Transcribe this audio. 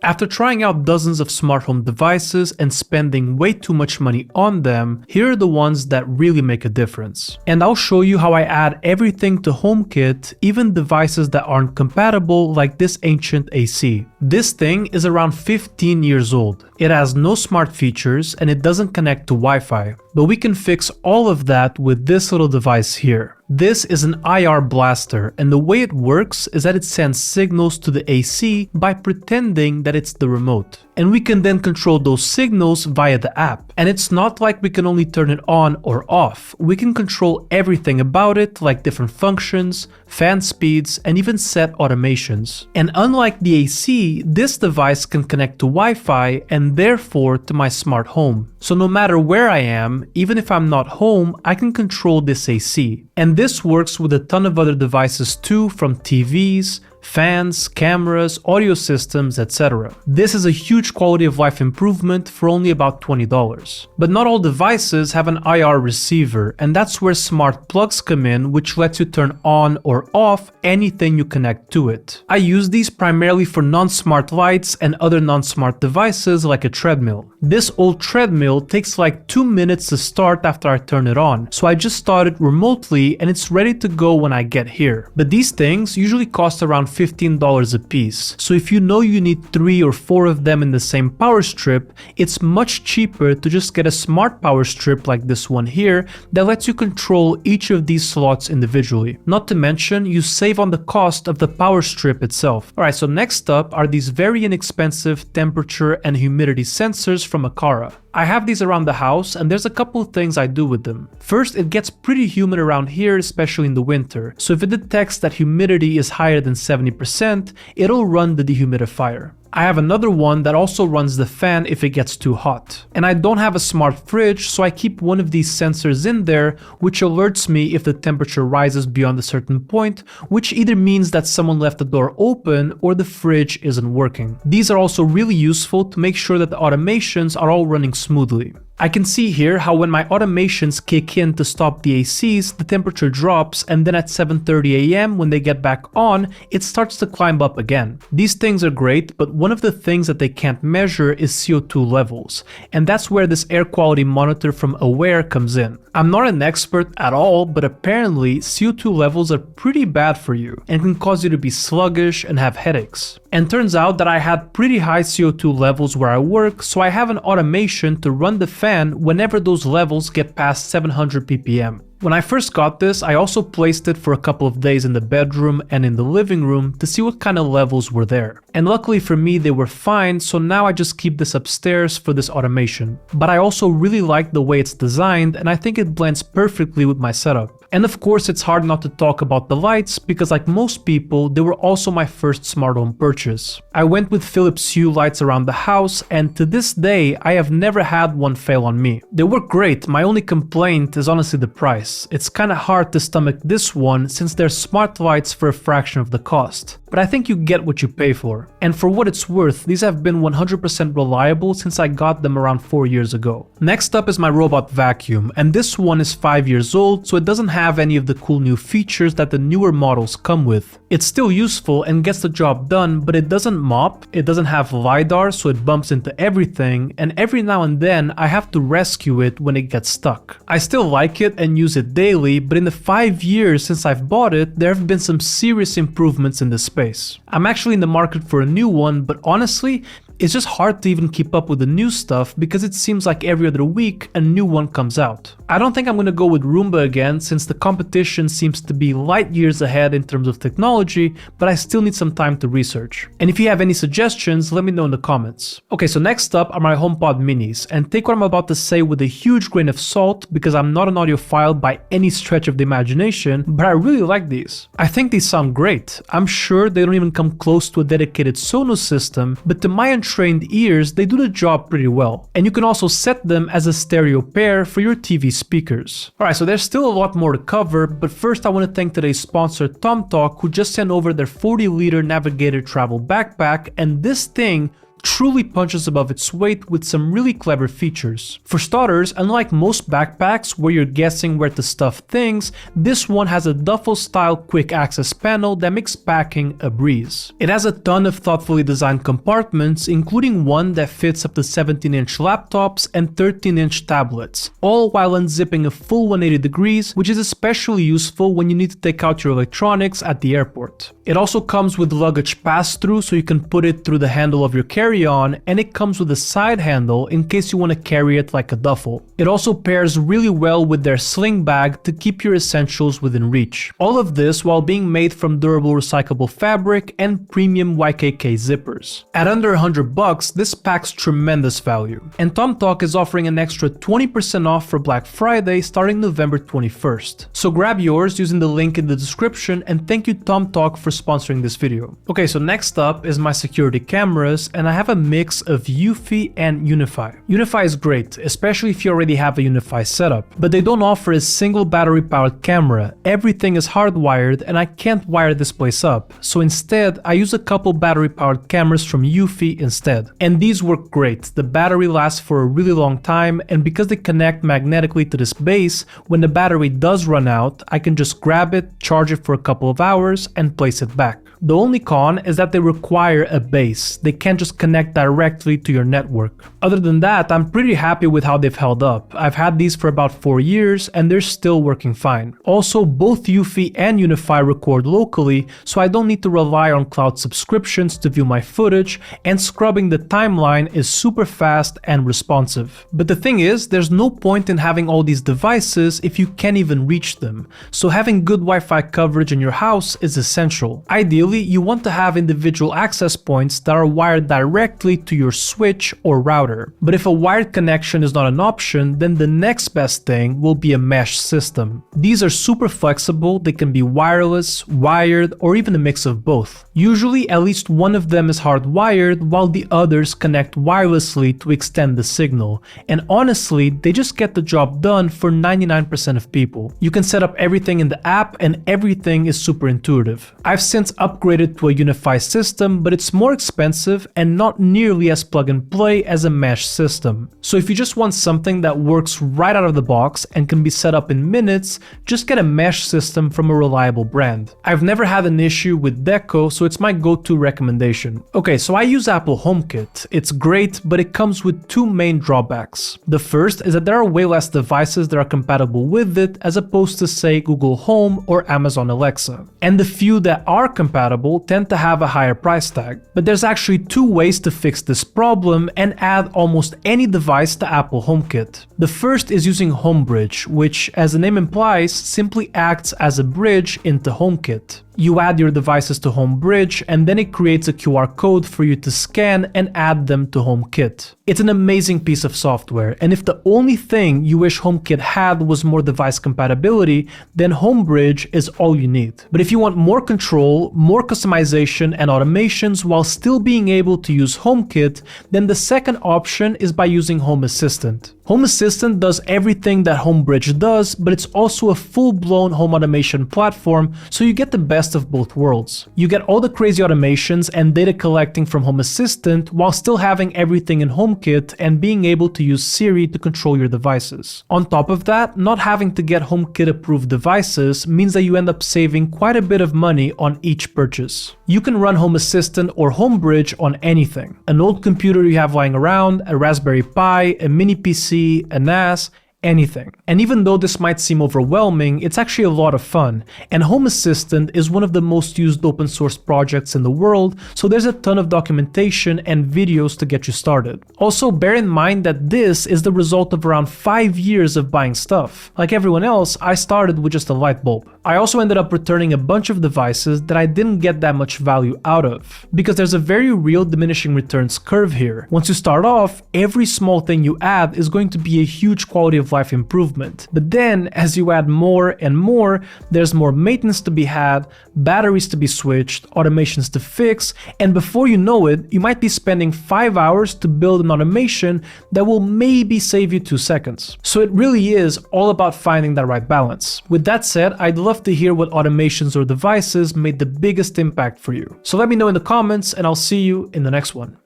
After trying out dozens of smart home devices and spending way too much money on them, here are the ones that really make a difference. And I'll show you how I add everything to Homekit, even devices that aren't compatible like this ancient AC. This thing is around 15 years old. It has no smart features and it doesn't connect to Wi-Fi. But we can fix all of that with this little device here. This is an IR blaster, and the way it works is that it sends signals to the AC by pretending that it's the remote. And we can then control those signals via the app. And it's not like we can only turn it on or off. We can control everything about it, like different functions, fan speeds, and even set automations. And unlike the AC, this device can connect to Wi-Fi and therefore to my smart home. So no matter where I am, even if I'm not home, I can control this AC. And this works with a ton of other devices too, from TVs, fans, cameras, audio systems, etc. This is a huge quality of life improvement for only about $20. But not all devices have an IR receiver, and that's where smart plugs come in, which lets you turn on or off anything you connect to it. I use these primarily for non-smart lights and other non-smart devices like a treadmill. This old treadmill takes like 2 minutes to start after I turn it on, so I just start it remotely and it's ready to go when I get here. But these things usually cost around $15 a piece, so if you know you need 3 or 4 of them in the same power strip, it's much cheaper to just get a smart power strip like this one here that lets you control each of these slots individually. Not to mention, you save on the cost of the power strip itself. Alright, so next up are these very inexpensive temperature and humidity sensors from Aqara. I have these around the house and there's a couple of things I do with them. First, it gets pretty humid around here, especially in the winter. So if it detects that humidity is higher than 70%, it'll run the dehumidifier. I have another one that also runs the fan if it gets too hot. And I don't have a smart fridge, so I keep one of these sensors in there, which alerts me if the temperature rises beyond a certain point, which either means that someone left the door open or the fridge isn't working. These are also really useful to make sure that the automations are all running smoothly. I can see here how when my automations kick in to stop the ACs, the temperature drops, and then at 7:30 AM when they get back on, it starts to climb up again. These things are great, but one of the things that they can't measure is CO2 levels, and that's where this air quality monitor from Aware comes in. I'm not an expert at all, but apparently CO2 levels are pretty bad for you and can cause you to be sluggish and have headaches. And turns out that I had pretty high CO2 levels where I work, so I have an automation to run the fan whenever those levels get past 700 ppm. When I first got this, I also placed it for a couple of days in the bedroom and in the living room to see what kind of levels were there. And luckily for me, they were fine, so now I just keep this upstairs for this automation. But I also really like the way it's designed, and I think it blends perfectly with my setup. And of course, it's hard not to talk about the lights because like most people, they were also my first smart home purchase. I went with Philips Hue lights around the house, and to this day, I have never had one fail on me. They work great, my only complaint is honestly the price. It's kinda hard to stomach this one since they're smart lights for a fraction of the cost. But I think you get what you pay for. And for what it's worth, these have been 100% reliable since I got them around 4 years ago. Next up is my robot vacuum, and this one is 5 years old, so it doesn't have any of the cool new features that the newer models come with. It's still useful and gets the job done, but it doesn't mop, it doesn't have LiDAR, so it bumps into everything, and every now and then I have to rescue it when it gets stuck. I still like it and use it daily, but in the 5 years since I've bought it, there have been some serious improvements in this space. I'm actually in the market for a new one, but honestly, it's just hard to even keep up with the new stuff because it seems like every other week a new one comes out. I don't think I'm gonna go with Roomba again since the competition seems to be light years ahead in terms of technology, but I still need some time to research. And if you have any suggestions, let me know in the comments. Okay, so next up are my HomePod minis, and take what I'm about to say with a huge grain of salt because I'm not an audiophile by any stretch of the imagination, but I really like these. I think these sound great. I'm sure they don't even come close to a dedicated Sonos system, but to my untrained ears, they do the job pretty well. And you can also set them as a stereo pair for your TV speakers. Alright, so there's still a lot more to cover, but first I want to thank today's sponsor TomTalk, who just sent over their 40-liter Navigator travel backpack, and this thing truly punches above its weight with some really clever features. For starters, unlike most backpacks where you're guessing where to stuff things, this one has a duffel-style quick access panel that makes packing a breeze. It has a ton of thoughtfully designed compartments, including one that fits up to 17-inch laptops and 13-inch tablets, all while unzipping a full 180 degrees, which is especially useful when you need to take out your electronics at the airport. It also comes with luggage pass-through so you can put it through the handle of your carry-on, and it comes with a side handle in case you want to carry it like a duffel. It also pairs really well with their sling bag to keep your essentials within reach. All of this while being made from durable recyclable fabric and premium YKK zippers. At under $100, this packs tremendous value, and TomTalk is offering an extra 20% off for Black Friday starting November 21st. So grab yours using the link in the description, and thank you TomTalk for sponsoring this video. Okay, so next up is my security cameras, and I have a mix of Eufy and Unify. Unify is great, especially if you already have a Unify setup, but they don't offer a single battery powered camera. Everything is hardwired and I can't wire this place up, so instead I use a couple battery powered cameras from Eufy instead. And these work great. The battery lasts for a really long time, and because they connect magnetically to this base, when the battery does run out, I can just grab it, charge it for a couple of hours, and place it back. The only con is that they require a base. They can't just connect directly to your network. Other than that, I'm pretty happy with how they've held up. I've had these for about 4 years and they're still working fine. Also, both Eufy and Unify record locally, so I don't need to rely on cloud subscriptions to view my footage, and scrubbing the timeline is super fast and responsive. But the thing is, there's no point in having all these devices if you can't even reach them. So having good Wi-Fi coverage in your house is essential. Ideally, you want to have individual access points that are wired directly to your switch or router. But if a wired connection is not an option, then the next best thing will be a mesh system. These are super flexible, they can be wireless, wired, or even a mix of both. Usually at least one of them is hardwired while the others connect wirelessly to extend the signal. And honestly, they just get the job done for 99% of people. You can set up everything in the app and everything is super intuitive. I've since upgraded to a Unify system, but it's more expensive and not nearly as plug and play as a mesh system. So if you just want something that works right out of the box and can be set up in minutes, just get a mesh system from a reliable brand. I've never had an issue with Deco, so it's my go-to recommendation. Okay, so I use Apple Homekit. It's great, but it comes with two main drawbacks. The first is that there are way less devices that are compatible with it as opposed to, say, Google Home or Amazon Alexa. And the few that are compatible tend to have a higher price tag. But there's actually two ways to fix this problem and add almost any device to Apple HomeKit. The first is using HomeBridge, which, as the name implies, simply acts as a bridge into HomeKit. You add your devices to HomeBridge and then it creates a QR code for you to scan and add them to HomeKit. It's an amazing piece of software, and if the only thing you wish HomeKit had was more device compatibility, then HomeBridge is all you need. But if you want more control, more customization and automations while still being able to use HomeKit, then the second option is by using Home Assistant. Home Assistant does everything that HomeBridge does, but it's also a full-blown home automation platform, so you get the best of both worlds. You get all the crazy automations and data collecting from Home Assistant while still having everything in HomeKit and being able to use Siri to control your devices. On top of that, not having to get HomeKit approved devices means that you end up saving quite a bit of money on each purchase. You can run Home Assistant or HomeBridge on anything. An old computer you have lying around, a Raspberry Pi, a mini PC, a NAS, anything. And even though this might seem overwhelming, it's actually a lot of fun. And Home Assistant is one of the most used open source projects in the world, so there's a ton of documentation and videos to get you started. Also, bear in mind that this is the result of around 5 years of buying stuff. Like everyone else, I started with just a light bulb. I also ended up returning a bunch of devices that I didn't get that much value out of, because there's a very real diminishing returns curve here. Once you start off, every small thing you add is going to be a huge quality of life improvement. But then, as you add more and more, there's more maintenance to be had, batteries to be switched, automations to fix, and before you know it, you might be spending 5 hours to build an automation that will maybe save you 2 seconds. So it really is all about finding that right balance. With that said, I'd love to hear what automations or devices made the biggest impact for you. So let me know in the comments, and I'll see you in the next one.